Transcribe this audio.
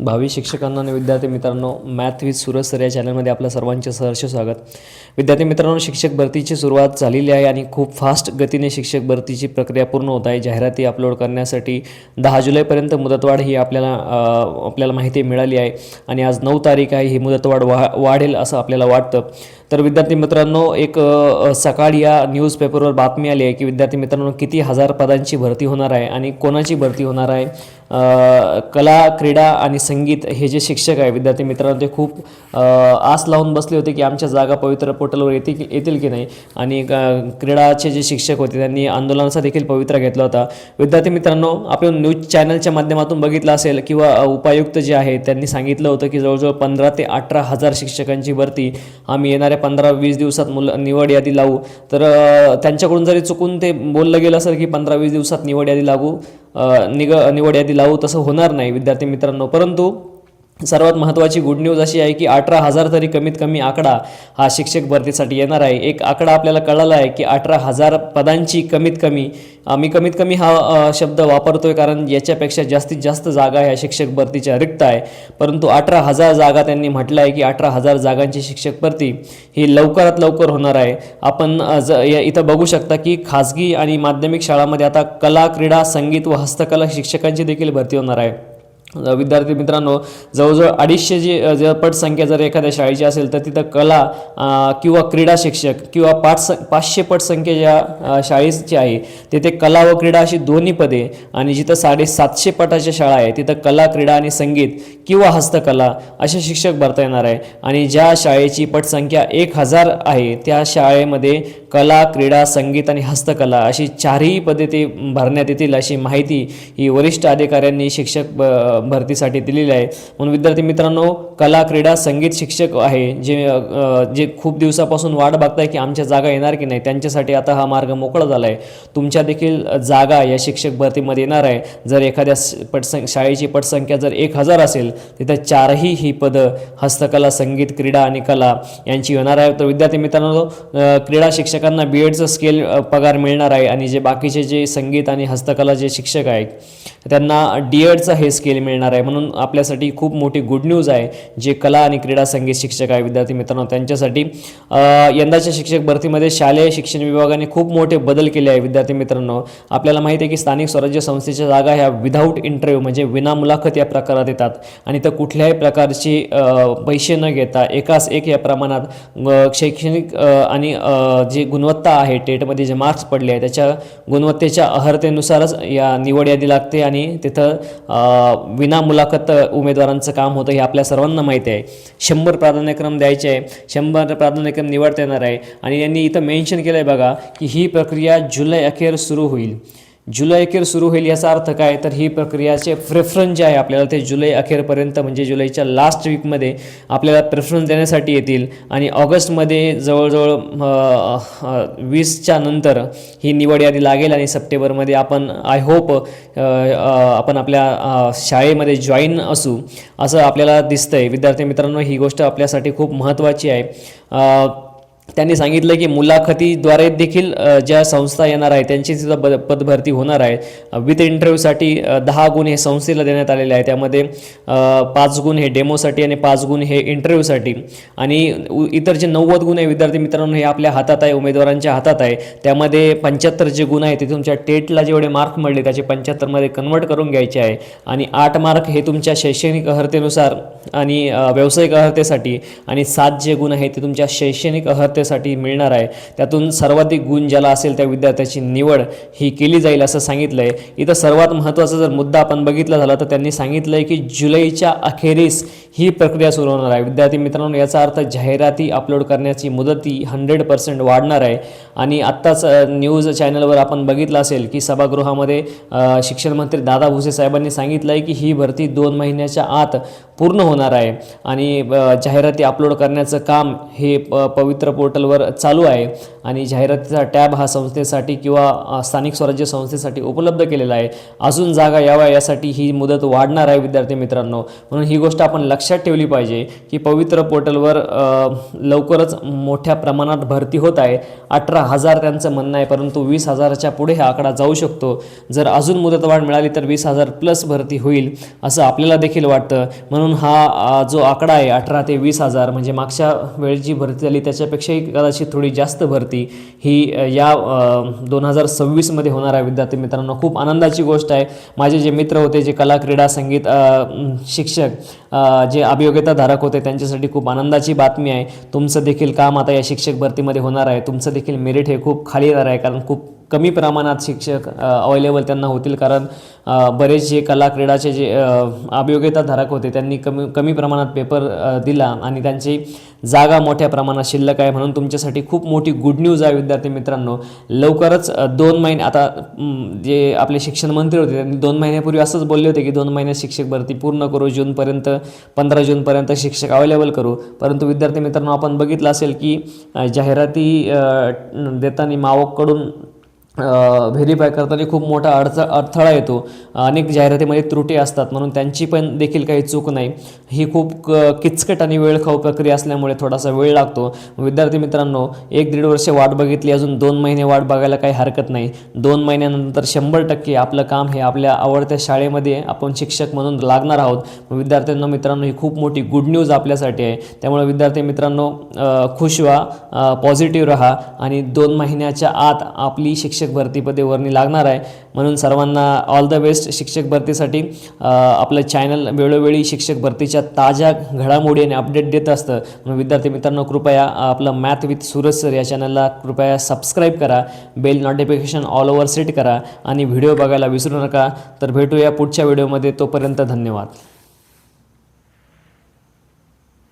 भावी शिक्षकांना आणि विद्यार्थी मित्रांनो, मॅथ विथ सूरज सर या चॅनलमध्ये आपल्या सर्वांचे सहर्ष स्वागत. विद्यार्थी मित्रांनो, शिक्षक भरतीची सुरुवात झालेली आहे आणि खूप फास्ट गतीने शिक्षक भरतीची प्रक्रिया पूर्ण होत आहे. जाहिराती अपलोड करण्यासाठी 10 जुलैपर्यंत मुदतवाढ ही आपल्याला माहिती मिळाली आहे आणि आज 9 तारीख आहे. ही मुदतवाढ वाढेल असं आपल्याला वाटतं. तर विद्यार्थी मित्रांनो, एक सकाळी या न्यूजपेपरवर बातमी आली आहे की विद्यार्थी मित्रांनो, किती हजार पदांची भरती होणार आहे आणि कोणाची भरती होणार आहे. कला, क्रीडा आणि संगीत हे जे शिक्षक आहे विद्यार्थी मित्रांनो, ते खूप आस लावून बसले होते की आमच्या जागा पवित्र पोर्टलवर येतील की नाही. आणि क्रीडाचे जे शिक्षक होते त्यांनी आंदोलनाचा देखील पवित्रा घेतला होता. विद्यार्थी मित्रांनो, आपण न्यूज चॅनलच्या माध्यमातून बघितलं असेल किंवा उपायुक्त जे आहे त्यांनी सांगितलं होतं की जवळजवळ 15 ते 18 हजार शिक्षकांची भरती आम्ही येणाऱ्या 15-20 दिवसात निवड यादी लावू. तर त्यांच्याकडून जरी चुकून ते बोललं गेलं असेल की 15-20 दिवसात निवड यादी निवड यादी लावू, तसं होणार नाही विद्यार्थी मित्रांनो. परंतु सर्वात महत्त्वाची गुड न्यूज अशी आहे की 18,000 तरी कमीत कमी आकडा हा शिक्षक भरतीसाठी येणार आहे. एक आकडा आपल्याला कळाला आहे की 18,000 पदांची कमीत कमी हा शब्द वापरतोय कारण याच्यापेक्षा जास्तीत जास्त जागा ह्या शिक्षक भरतीच्या रिक्त आहे. परंतु 18,000 जागा त्यांनी म्हटलं आहे की 18,000 जागांची शिक्षक भरती ही लवकरात लवकर होणार आहे. आपण इथं बघू शकता की खाजगी आणि माध्यमिक शाळांमध्ये आता कला, क्रीडा, संगीत व हस्तकला शिक्षकांची देखील भरती होणार आहे. विद्यार्थी मित्रांनो, जवळजवळ 250 जी पटसंख्या जर एखाद्या शाळेची असेल तर तिथं कला किंवा क्रीडा शिक्षक किंवा 500 पटसंख्या ज्या शाळेची आहे तिथे कला व क्रीडा अशी दोन्ही पदे, आणि जिथं 750 पटाच्या शाळा आहे तिथं कला, क्रीडा आणि संगीत किंवा हस्तकला असे शिक्षक भरता येणार आहे. आणि ज्या शाळेची पटसंख्या 1000 आहे त्या शाळेमध्ये कला, क्रीडा, संगीत आणि हस्तकला अशी 4ही पदे ते भरण्यात येतील अशी माहिती ही वरिष्ठ अधिकाऱ्यांनी शिक्षक भरतीसाठी दिलेली आहे. म्हणून विद्यार्थी मित्रांनो, कला, क्रीडा, संगीत शिक्षक आहे जे खूप दिवसापासून वाट बघताय की आमच्या जागा येणार की नाही, त्यांच्यासाठी आता हा मार्ग मोकळा झाला आहे. तुमच्या देखील जागा या शिक्षक भरतीमध्ये येणार आहे. जर एखाद्या शाळेची पटसंख्या जर 1000 असेल तिथं 4ही ही पदं हस्तकला, संगीत, क्रीडा आणि कला यांची होणार आहे. तर विद्यार्थी मित्रांनो, क्रीडा शिक्षकांना BEdचं स्केल पगार मिळणार आहे आणि जे बाकीचे जे संगीत आणि हस्तकला जे शिक्षक आहेत त्यांना DEdचं हे स्केल मिळणार आहे. म्हणून आपल्यासाठी खूप मोठी गुड न्यूज आहे. जे कला आणि क्रीडा संगीत शिक्षक आहे विद्यार्थी मित्रांनो, त्यांच्यासाठी यंदाच्या शिक्षक भरतीमध्ये शालेय शिक्षण विभागाने खूप मोठे बदल केले आहे. विद्यार्थी मित्रांनो, आपल्याला माहिती आहे की स्थानिक स्वराज्य संस्थेच्या जागा ह्या विदाऊट इंटरव्ह्यू म्हणजे विना मुलाखत या प्रकारात येतात आणि तर कुठल्याही प्रकारचे पैसे न घेता एकास एक या प्रमाणात शैक्षणिक आणि जी गुणवत्ता आहे, टेटमध्ये जे मार्क्स पडले आहे त्याच्या गुणवत्तेच्या अर्हतेनुसारच या निवड यादी लागते आणि तिथं विना मुलाखत उमेदवारांचं काम होतं हे आपल्या सर्वांना माहिती आहे. 100 प्राधान्यक्रम द्यायचे आहे, 100 प्राधान्यक्रम निवडता येणार आहे. आणि यांनी इथं मेन्शन केलं आहे बघा की ही प्रक्रिया जुलै अखेर सुरू होईल. याचा अर्थ काय, तर ही प्रक्रियाचे प्रेफरन्स जे आहे आपल्याला ते जुलै अखेरपर्यंत म्हणजे जुलैच्या लास्ट वीकमध्ये आपल्याला प्रेफरन्स देण्यासाठी येतील. आणि ऑगस्टमध्ये जवळजवळ 20च्या नंतर ही निवड यादी लागेल आणि सप्टेंबरमध्ये आपण आय होप आपण आपल्या शाळेमध्ये जॉईन असू असं आपल्याला दिसतंय. विद्यार्थी मित्रांनो, ही गोष्ट आपल्यासाठी खूप महत्त्वाची आहे. त्यांनी सांगितलं की मुलाखतीद्वारे देखील ज्या संस्था येणार आहे त्यांची सुद्धा पदभरती होणार आहे. विथ इंटरव्ह्यूसाठी 10 गुण हे संस्थेला देण्यात आलेले आहे. त्यामध्ये 5 गुण हे डेमोसाठी आणि 5 गुण हे इंटरव्ह्यूसाठी. आणि इतर जे 90 गुण आहे विद्यार्थी मित्रांनो हे आपल्या हातात आहे, उमेदवारांच्या हातात आहे. त्यामध्ये 75 जे गुण आहे ते तुमच्या टेटला जेवढे मार्क मिळले त्याचे 75मध्ये कन्वर्ट करून घ्यायचे आहे. आणि 8 मार्क हे तुमच्या शैक्षणिक अर्हतेनुसार आणि व्यावसायिक अर्हतेसाठी, आणि 7 जे गुण आहे ते तुमच्या शैक्षणिक साठी मिळणार आहे. त्यातून सर्वाधिक गुण ज्याला असेल त्या विद्यार्थ्याची निवड ही केली जाईल असं सांगितलंय. इथं सर्वात महत्त्वाचा जर मुद्दा आपण बघितला झाला तर त्यांनी सांगितलंय की जुलैच्या अखेरीस ही प्रक्रिया सुरू होणार आहे. विद्यार्थी मित्रांनो, याचा अर्थ जाहिराती अपलोड करण्याची मुदत ही 100% वाढणार आहे. आणि आत्ताच न्यूज चॅनलवर आपण बघितलं असेल की सभागृहामध्ये शिक्षण मंत्री दादा भुसे साहेबांनी सांगितलंय की ही भरती 2 महिन्याच्या आत पूर्ण होणार आहे आणि जाहिराती अपलोड करण्याचं काम हे पवित्र पोर्टलवर चालू आहे. आणि जाहिरातीचा टॅब हा संस्थेसाठी किंवा स्थानिक स्वराज्य संस्थेसाठी उपलब्ध केलेला आहे. अजून जागा याव्या यासाठी ही मुदत वाढणार आहे विद्यार्थी मित्रांनो. म्हणून ही गोष्ट आपण लक्षात ठेवली पाहिजे की पवित्र पोर्टलवर लवकरच मोठ्या प्रमाणात भरती होत आहे. 18,000 त्यांचं म्हणणं आहे, परंतु 20,000च्या पुढे हा आकडा जाऊ शकतो. जर अजून मुदतवाढ मिळाली तर 20,000 प्लस भरती होईल असं आपल्याला देखील वाटतं. म्हणून हा जो आकडा आहे 18 ते 20,000 म्हणजे मागच्या वेळी जी भरती झाली त्याच्यापेक्षाही कदाचित थोडी जास्त भरती ही या 2026मध्ये होणार आहे विद्यार्थी मित्रांनो. खूप आनंदाची गोष्ट आहे. माझे जे मित्र होते, जे कला क्रीडा संगीत शिक्षक जे अभियोग्यताधारक होते, त्यांच्यासाठी खूप आनंदाची बातमी आहे. तुमचं देखील काम आता या शिक्षक भरतीमध्ये होणार आहे. तुमचं देखील मेरिट हे खूप खाली येणार आहे, कारण खूप कमी प्रमाणात शिक्षक अवेलेबल त्यांना होतील. कारण बरेच जे कला क्रीडाचे जे अभियोग्यताधारक होते त्यांनी कमी प्रमाणात पेपर दिला आणि त्यांची जागा मोठ्या प्रमाणात शिल्लक आहे. म्हणून तुमच्यासाठी खूप मोठी गुड न्यूज आहे विद्यार्थी मित्रांनो. लवकरच 2 महिने, आता जे आपले शिक्षण मंत्री होते त्यांनी 2 महिन्यापूर्वी असंच बोलले होते की 2 महिन्यात शिक्षक भरती पूर्ण करू, जूनपर्यंत 15 जूनपर्यंत शिक्षक अवेलेबल करू. परंतु विद्यार्थी मित्रांनो, आपण बघितलं असेल की जाहिराती देताना मावककडून व्हेरीफाय करताना खूप मोठा अडथळा येतो. अनेक जाहिरातीमध्ये त्रुटी असतात, म्हणून त्यांची पण देखील काही चूक नाही. ही खूप किचकट आणि वेळखाऊ प्रक्रिया असल्यामुळे थोडासा वेळ लागतो. विद्यार्थी मित्रांनो, 1-1.5 वर्ष वाट बघितली, अजून 2 महिने वाट बघायला काही हरकत नाही. 2 महिन्यानंतर 100% आपलं काम हे आपल्या आवडत्या शाळेमध्ये आपण शिक्षक म्हणून लागणार आहोत. विद्यार्थ्यांना मित्रांनो, ही खूप मोठी गुड न्यूज आपल्यासाठी आहे. त्यामुळे विद्यार्थी मित्रांनो, खुश व्हा, पॉझिटिव्ह राहा आणि 2 महिन्याच्या आत आपली शिक्षक भरतीपदे वर्णी लागणार आहे. म्हणून सर्वांना ऑल द बेस्ट शिक्षक भरतीसाठी. आपलं चॅनल वेळोवेळी शिक्षक भरतीच्या ताज्या घडामोडी आणि अपडेट देत असतं. म्हणून विद्यार्थी मित्रांनो, कृपया आपलं मॅथ विथ सूरज सर या चॅनलला कृपया सबस्क्राईब करा, bell notification all over set करा आणि व्हिडिओ बघायला विसरू नका. तर भेटूया पुढच्या व्हिडिओमध्ये. तोपर्यंत धन्यवाद.